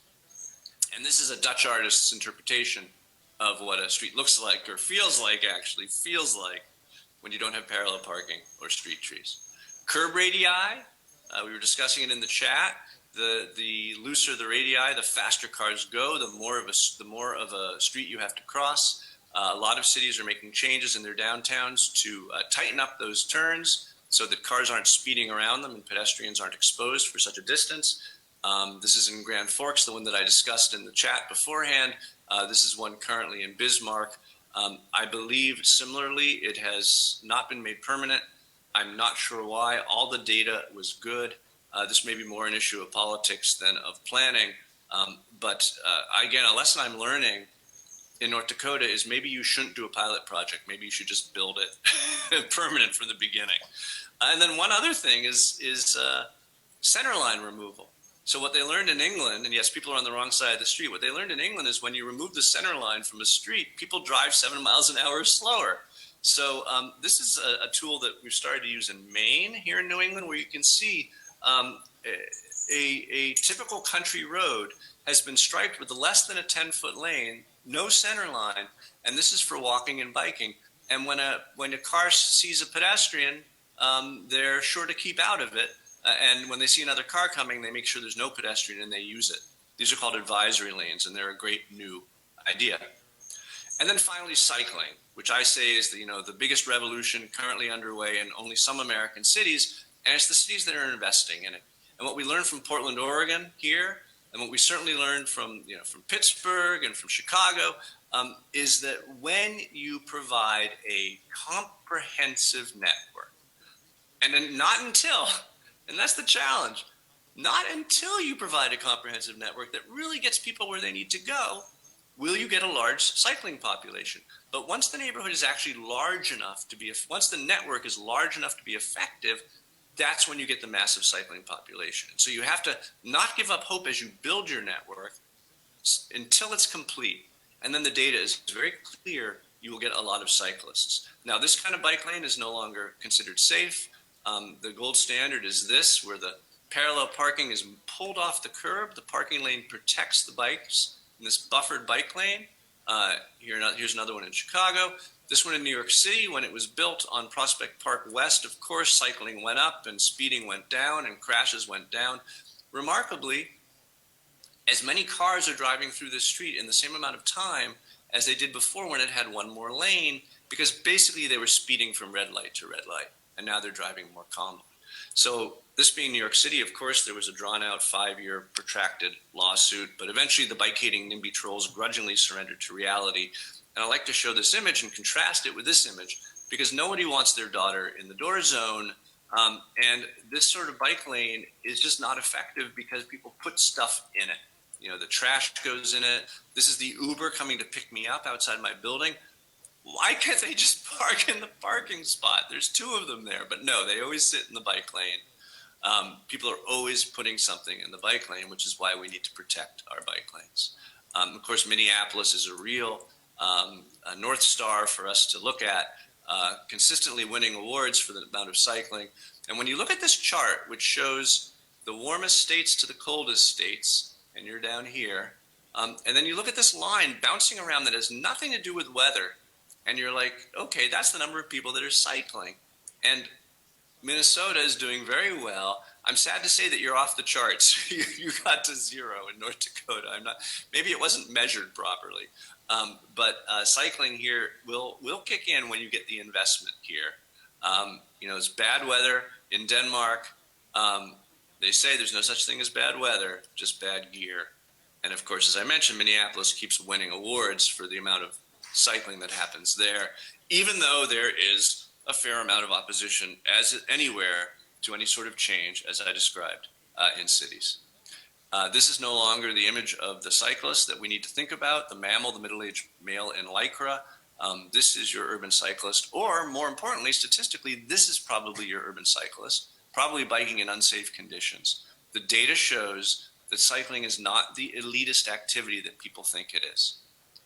And this is a Dutch artist's interpretation of what a street looks like, or feels like, actually feels like, when you don't have parallel parking or street trees. Curb radii, we were discussing it in the chat. The looser the radii, the faster cars go, the more of a street you have to cross. A lot of cities are making changes in their downtowns to tighten up those turns so that cars aren't speeding around them and pedestrians aren't exposed for such a distance. This is in Grand Forks, the one that I discussed in the chat beforehand. This is one currently in Bismarck. I believe similarly, it has not been made permanent. I'm not sure why. All the data was good. This may be more an issue of politics than of planning. But again, a lesson I'm learning in North Dakota is maybe you shouldn't do a pilot project. Maybe you should just build it permanent from the beginning. And then one other thing is centerline removal. So what they learned in England, and yes, people are on the wrong side of the street. What they learned in England is when you remove the center line from a street, people drive 7 miles an hour slower. So this is a tool that we've started to use in Maine here in New England, where you can see a typical country road has been striped with less than a 10-foot lane, no center line, and this is for walking and biking. And when a car sees a pedestrian, they're sure to keep out of it. And when they see another car coming, they make sure there's no pedestrian and they use it. These are called advisory lanes, and they're a great new idea. And then finally, cycling, which I say is the biggest revolution currently underway in only some American cities, and it's the cities that are investing in it. And what we learned from Portland, Oregon here, and what we certainly learned from Pittsburgh and from Chicago, is that when you provide a comprehensive network, and then not until, and that's the challenge, not until you provide a comprehensive network that really gets people where they need to go, will you get a large cycling population. But once the neighborhood is actually large enough to be, once the network is large enough to be effective, that's when you get the massive cycling population. So you have to not give up hope as you build your network until it's complete. And then the data is very clear, you will get a lot of cyclists. Now, this kind of bike lane is no longer considered safe. The gold standard is this, where the parallel parking is pulled off the curb. The parking lane protects the bikes in this buffered bike lane. Here's another one in Chicago. This one in New York City, when it was built on Prospect Park West, of course, cycling went up and speeding went down and crashes went down. Remarkably, as many cars are driving through this street in the same amount of time as they did before when it had one more lane, because basically they were speeding from red light to red light, and now they're driving more calmly. So this being New York City, of course, there was a drawn-out 5-year protracted lawsuit, but eventually the bike-hating NIMBY trolls grudgingly surrendered to reality. And I like to show this image and contrast it with this image, because nobody wants their daughter in the door zone, and this sort of bike lane is just not effective because people put stuff in it. The trash goes in it. This is the Uber coming to pick me up outside my building. Why can't they just park in the parking spot? There's 2 of them there, but no, they always sit in the bike lane. People are always putting something in the bike lane, which is why we need to protect our bike lanes. Of course, Minneapolis is a real a North Star for us to look at, consistently winning awards for the amount of cycling. And when you look at this chart, which shows the warmest states to the coldest states, and you're down here, and then you look at this line bouncing around that has nothing to do with weather, and you're like, okay, that's the number of people that are cycling. And Minnesota is doing very well. I'm sad to say that you're off the charts. You got to 0 in North Dakota. Maybe it wasn't measured properly. But cycling here will kick in when you get the investment here. It's bad weather in Denmark. They say there's no such thing as bad weather, just bad gear. And of course, as I mentioned, Minneapolis keeps winning awards for the amount of cycling that happens there, even though there is a fair amount of opposition, as anywhere, to any sort of change, as I described, in cities. This is no longer the image of the cyclist that we need to think about, the mammal, the middle-aged male in Lycra. This is your urban cyclist, or more importantly, statistically, this is probably your urban cyclist, probably biking in unsafe conditions. The data shows that cycling is not the elitist activity that people think it is.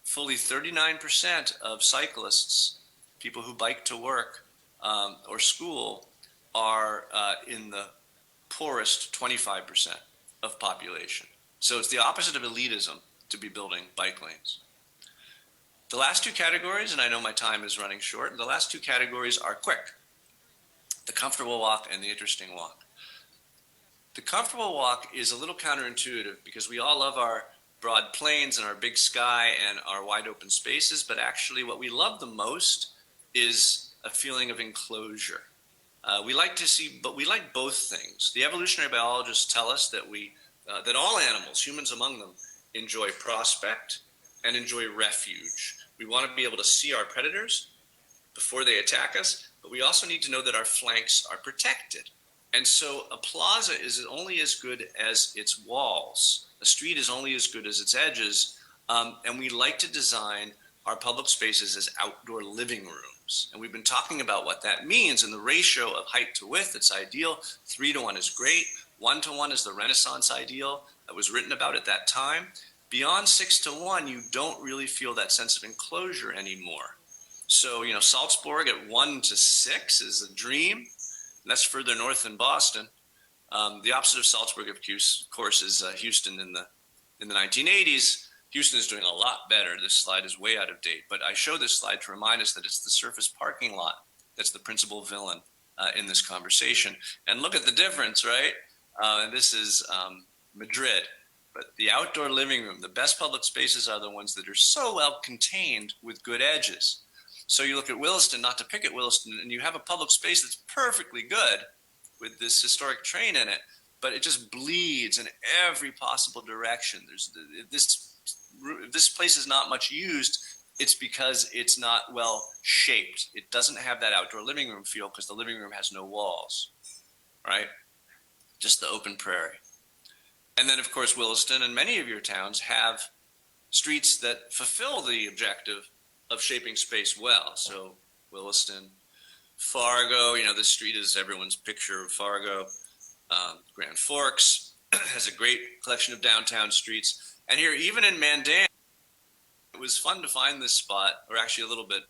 Fully 39% of cyclists, people who bike to work or school, are in the poorest 25% of population. So it's the opposite of elitism to be building bike lanes. The last two categories, and I know my time is running short, the last two categories are quick: the comfortable walk and the interesting walk. The comfortable walk is a little counterintuitive because we all love our broad plains and our big sky and our wide open spaces, but actually what we love the most is a feeling of enclosure. We like both things. The evolutionary biologists tell us that that all animals, humans among them, enjoy prospect and enjoy refuge. We want to be able to see our predators before they attack us, but we also need to know that our flanks are protected. And so a plaza is only as good as its walls. A street is only as good as its edges. And we like to design our public spaces as outdoor living rooms. And we've been talking about what that means. And the ratio of height to width, it's ideal. 3:1 is great. 1:1 is the Renaissance ideal that was written about at that time. Beyond 6:1, you don't really feel that sense of enclosure anymore. So, Salzburg at 1:6 is a dream. That's further north than Boston. The opposite of Salzburg, of course, is Houston in the 1980s. Houston is doing a lot better. This slide is way out of date, but I show this slide to remind us that it's the surface parking lot that's the principal villain in this conversation. And look at the difference, right? This is Madrid, but the outdoor living room, the best public spaces are the ones that are so well contained with good edges. So you look at Williston, not to pick at Williston, and you have a public space that's perfectly good with this historic train in it, but it just bleeds in every possible direction. This place is not much used. It's because it's not well shaped. It doesn't have that outdoor living room feel because the living room has no walls, right? Just the open prairie. And then, of course, Williston and many of your towns have streets that fulfill the objective of shaping space well. So Williston, Fargo, this street is everyone's picture of Fargo. Grand Forks has a great collection of downtown streets. And here, even in Mandan, it was fun to find this spot, or actually a little bit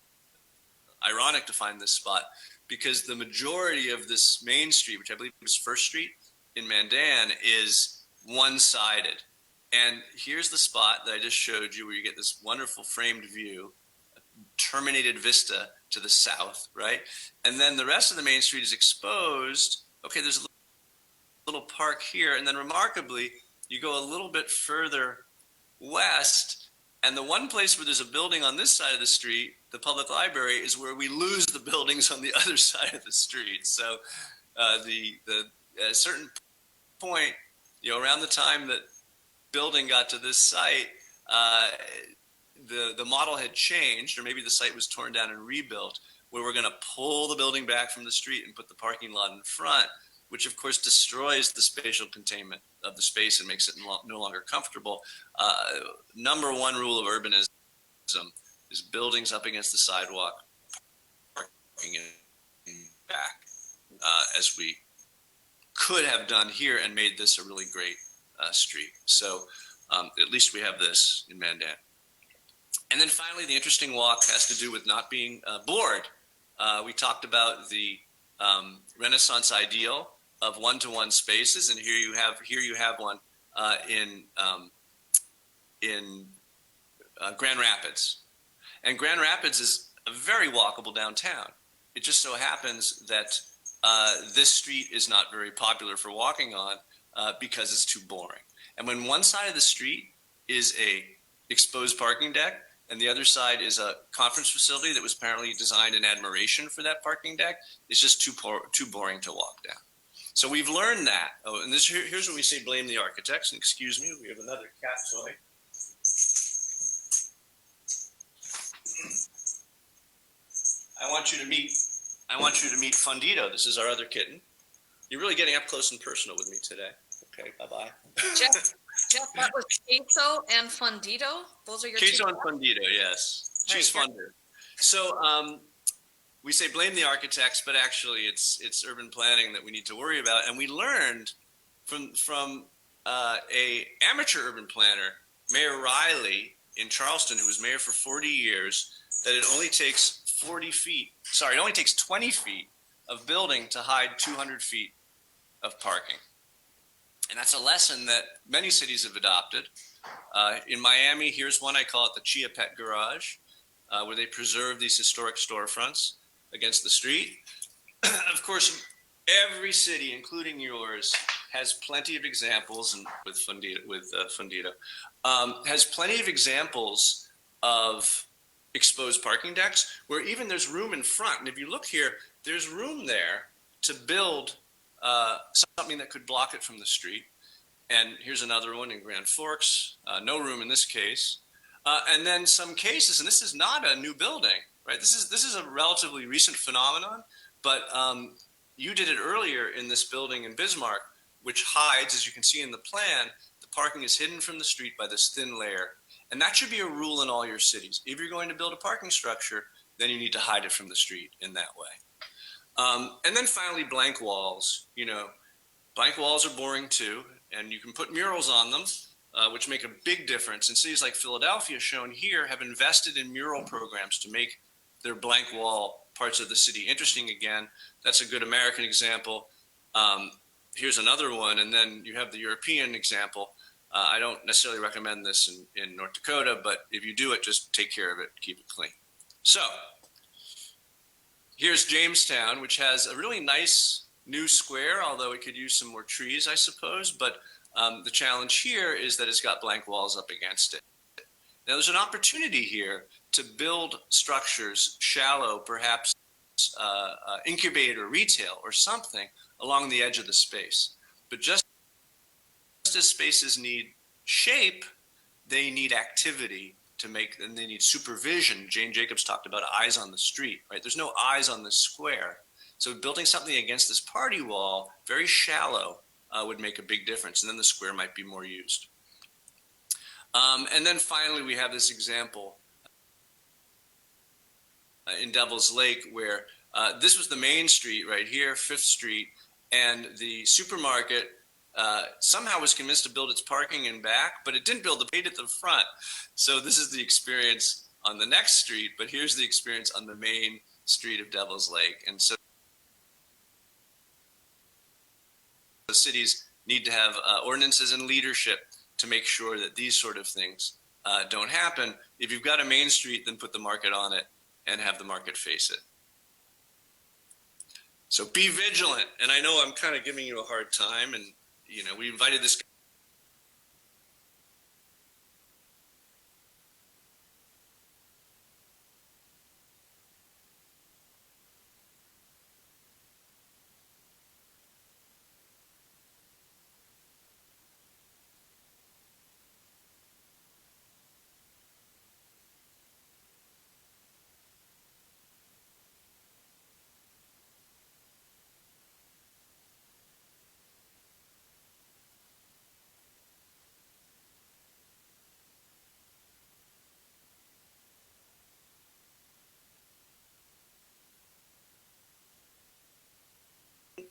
ironic to find this spot, because the majority of this main street, which I believe was First Street in Mandan, is one-sided. And here's the spot that I just showed you where you get this wonderful framed view, terminated vista to the south, right? And then the rest of the main street is exposed. Okay, there's a little park here, and then remarkably, you go a little bit further west, and the one place where there's a building on this side of the street, the public library, is where we lose the buildings on the other side of the street. So at a certain point, around the time that building got to this site, the model had changed, or maybe the site was torn down and rebuilt, where we're going to pull the building back from the street and put the parking lot in front, which of course destroys the spatial containment of the space and makes it no longer comfortable. Number one rule of urbanism is buildings up against the sidewalk, parking in back, as we could have done here and made this a really great street. So at least we have this in Mandan. And then finally, the interesting walk has to do with not being bored. We talked about the Renaissance ideal of one-to-one spaces, and here you have one in Grand Rapids. And Grand Rapids is a very walkable downtown. It just so happens that this street is not very popular for walking on because it's too boring. And when one side of the street is a exposed parking deck, and the other side is a conference facility that was apparently designed in admiration for that parking deck, it's just too boring to walk down. So we've learned that. Oh, and here's what we say: blame the architects. And excuse me, we have another cat toy. I want you to meet Fundito. This is our other kitten. You're really getting up close and personal with me today. Okay, bye-bye. Jeff, that was Queso and Fundito. Those are your Queso two. and Fundito, yes. Choose Funder. So we say blame the architects, but actually it's urban planning that we need to worry about. And we learned from a amateur urban planner, Mayor Riley in Charleston, who was mayor for 40 years, that it only takes 40 feet, sorry, it only takes 20 feet of building to hide 200 feet of parking. And that's a lesson that many cities have adopted. In Miami, here's one, I call it the Chia Pet Garage, where they preserve these historic storefronts against the street. Of course, every city, including yours, has plenty of examples, and with Fundito, has plenty of examples of exposed parking decks where even there's room in front. And if you look here, there's room there to build something that could block it from the street. And here's another one in Grand Forks, no room in this case. And then some cases, and this is not a new building, right? This is a relatively recent phenomenon, but you did it earlier in this building in Bismarck, which hides, as you can see in the plan, the parking is hidden from the street by this thin layer. And that should be a rule in all your cities. If you're going to build a parking structure, then you need to hide it from the street in that way. And then finally, blank walls. You know, blank walls are boring too, and you can put murals on them, which make a big difference. And cities like Philadelphia, shown here, have invested in mural programs to make their blank wall parts of the city interesting again. That's a good American example. Here's another one, and then you have the European example. I don't necessarily recommend this in North Dakota, but if you do it, just take care of it, keep it clean. So here's Jamestown, which has a really nice new square, although it could use some more trees, I suppose. But the challenge here is that it's got blank walls up against it. Now, there's an opportunity here to build structures, shallow, perhaps incubator, retail, or something along the edge of the space. But just as spaces need shape, they need activity to make, and they need supervision. Jane Jacobs talked about eyes on the street, right? There's no eyes on the square. So building something against this party wall, very shallow, would make a big difference, and then the square might be more used. And then finally, we have this example in Devil's Lake where this was the main street right here, 5th Street, and the supermarket somehow was convinced to build its parking in back, but it didn't build the gate at the front. So this is the experience on the next street, but here's the experience on the main street of Devil's Lake. And so the cities need to have ordinances and leadership to make sure that these sort of things don't happen. If you've got a main street, then put the market on it and have the market face it. So be vigilant. And I know I'm kind of giving you a hard time, and you know, we invited this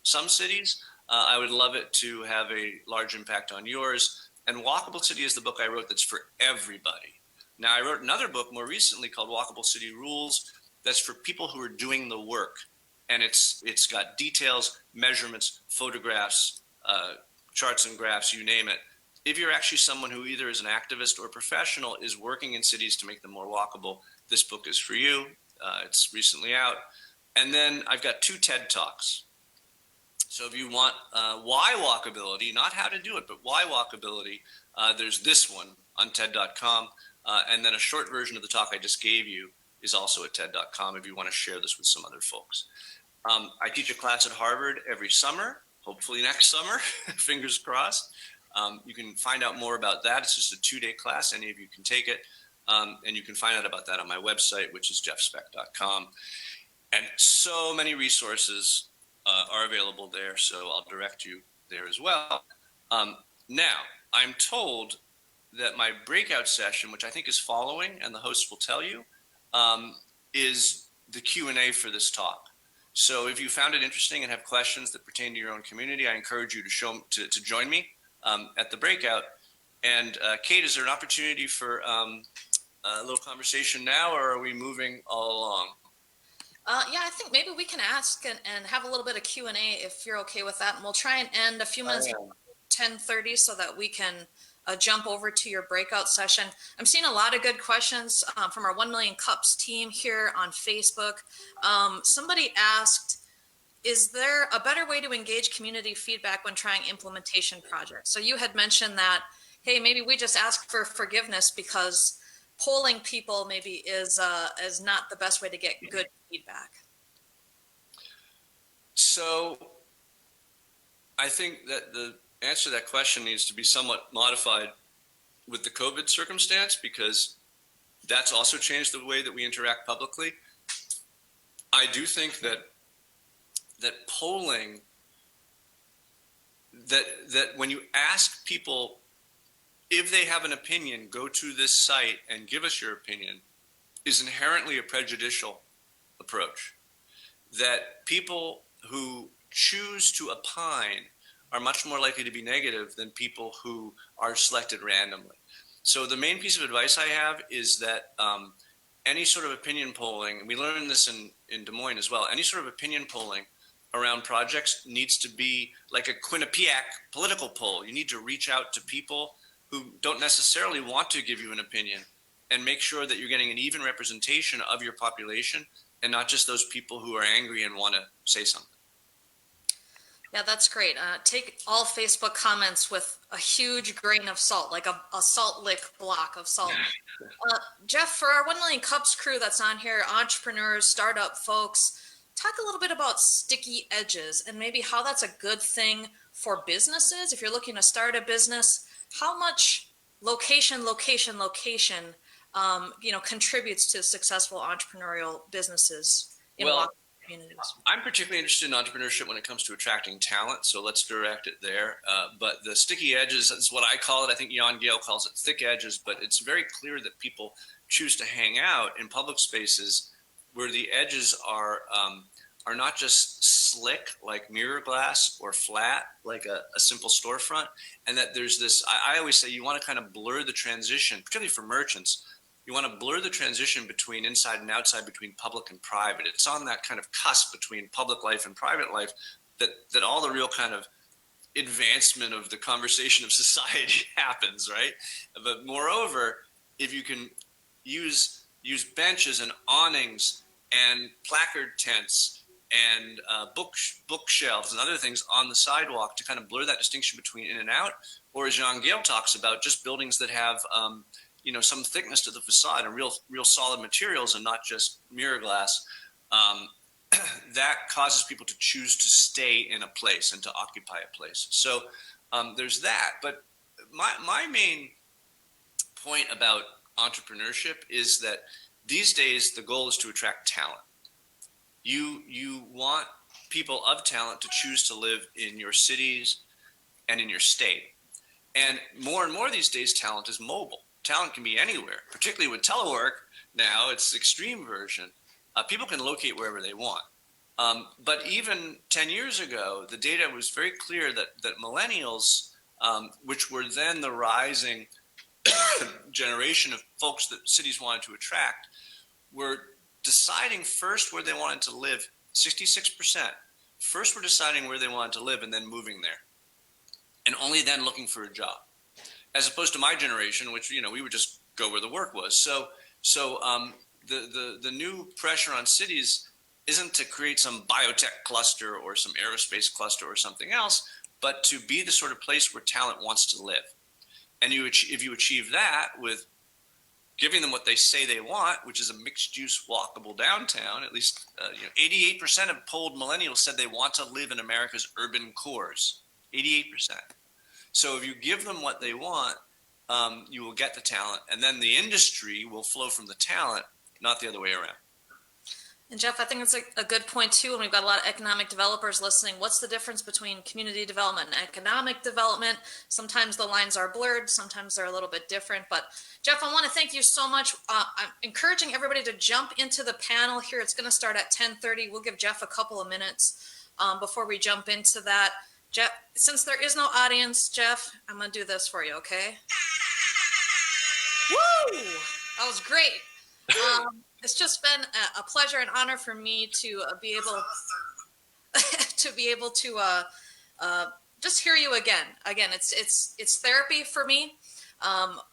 some cities. I would love it to have a large impact on yours. And Walkable City is the book I wrote that's for everybody. Now, I wrote another book more recently called Walkable City Rules that's for people who are doing the work. And it's got details, measurements, photographs, charts and graphs, you name it. If you're actually someone who either is an activist or professional is working in cities to make them more walkable, this book is for you. It's recently out. And then I've got 2 TED Talks. So if you want why walkability, not how to do it, but why walkability, there's this one on TED.com. And then a short version of the talk I just gave you is also at TED.com if you want to share this with some other folks. I teach a class at Harvard every summer, hopefully next summer, fingers crossed. You can find out more about that. It's just a 2-day class. Any of you can take it. And you can find out about that on my website, which is jeffspeck.com. And so many resources are available there, so I'll direct you there as well. Now, I'm told that my breakout session, which I think is following, and the hosts will tell you, is the Q&A for this talk. So if you found it interesting and have questions that pertain to your own community, I encourage you to join me at the breakout. And Kate, is there an opportunity for a little conversation now, or are we moving all along? Yeah, I think maybe we can ask and have a little bit of Q&A if you're okay with that. And we'll try and end a few minutes, 10:30, so that we can jump over to your breakout session. I'm seeing a lot of good questions from our 1 Million Cups team here on Facebook. Somebody asked, is there a better way to engage community feedback when trying implementation projects? So you had mentioned that, hey, maybe we just ask for forgiveness because polling people maybe is not the best way to get good feedback. So I think that the answer to that question needs to be somewhat modified with the COVID circumstance, because that's also changed the way that we interact publicly. I do think that polling, that when you ask people if they have an opinion, go to this site and give us your opinion, is inherently a prejudicial approach. That people who choose to opine are much more likely to be negative than people who are selected randomly. So the main piece of advice I have is that any sort of opinion polling, and we learned this in Des Moines as well, any sort of opinion polling around projects needs to be like a Quinnipiac political poll. You need to reach out to people who don't necessarily want to give you an opinion, and make sure that you're getting an even representation of your population, and not just those people who are angry and want to say something. Yeah, that's great. Take all Facebook comments with a huge grain of salt, like a salt lick block of salt. Jeff, for our 1 Million Cups crew that's on here, entrepreneurs, startup folks, talk a little bit about sticky edges and maybe how that's a good thing for businesses. If you're looking to start a business, how much location, contributes to successful entrepreneurial businesses in communities? I'm particularly interested in entrepreneurship when it comes to attracting talent, so let's direct it there. But the sticky edges is what I call it. I think Jan Gehl calls it thick edges, but it's very clear that people choose to hang out in public spaces where the edges are not just slick like mirror glass or flat like a simple storefront, and that there's this, I always say you want to kind of blur the transition, particularly for merchants. You want to blur the transition between inside and outside, between public and private. It's on that kind of cusp between public life and private life that all the real kind of advancement of the conversation of society happens, right? But moreover, if you can use benches and awnings and placard tents and bookshelves and other things on the sidewalk to kind of blur that distinction between in and out, or as Jan Gehl talks about, just buildings that have some thickness to the facade and real solid materials and not just mirror glass, that causes people to choose to stay in a place and to occupy a place. So there's that. But my main point about entrepreneurship is that these days the goal is to attract talent. You want people of talent to choose to live in your cities and in your state. And more these days, talent is mobile. Talent can be anywhere, particularly with telework now, it's extreme version. People can locate wherever they want. But even 10 years ago, the data was very clear that millennials, which were then the rising generation of folks that cities wanted to attract, were deciding first where they wanted to live. 66% first were deciding where they wanted to live and then moving there, and only then looking for a job, as opposed to my generation, which we would just go where the work was. So the new pressure on cities isn't to create some biotech cluster or some aerospace cluster or something else, but to be the sort of place where talent wants to live. And if you achieve that with giving them what they say they want, which is a mixed-use walkable downtown, at least 88% of polled millennials said they want to live in America's urban cores. 88%. So if you give them what they want, you will get the talent, and then the industry will flow from the talent, not the other way around. And Jeff, I think it's a good point too, and we've got a lot of economic developers listening. What's the difference between community development and economic development? Sometimes the lines are blurred, sometimes they're a little bit different. But Jeff, I want to thank you so much. I'm encouraging everybody to jump into the panel here. It's going to start at 10:30. We'll give Jeff a couple of minutes before we jump into that. Jeff, since there is no audience, Jeff, I'm gonna do this for you, okay? Woo! That was great. It's just been a pleasure and honor for me to be able just hear you again. Again, it's therapy for me.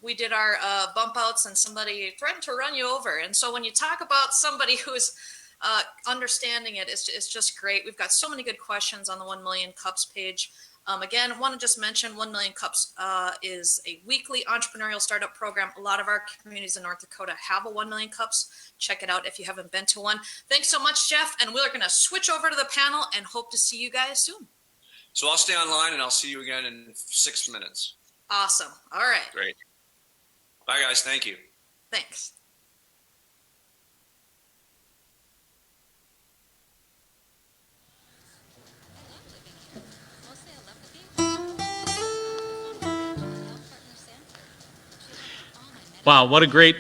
We did our bump outs, and somebody threatened to run you over. And so when you talk about somebody who's understanding it, it's just great. We've got so many good questions on the 1 Million Cups page. Again, I want to just mention 1 Million Cups is a weekly entrepreneurial startup program. A lot of our communities in North Dakota have a 1 Million Cups. Check it out if you haven't been to one. Thanks so much, Jeff. And we're going to switch over to the panel and hope to see you guys soon. So I'll stay online and I'll see you again in 6 minutes. Awesome. All right. Great. Bye, guys. Thank you. Thanks. Wow, what a great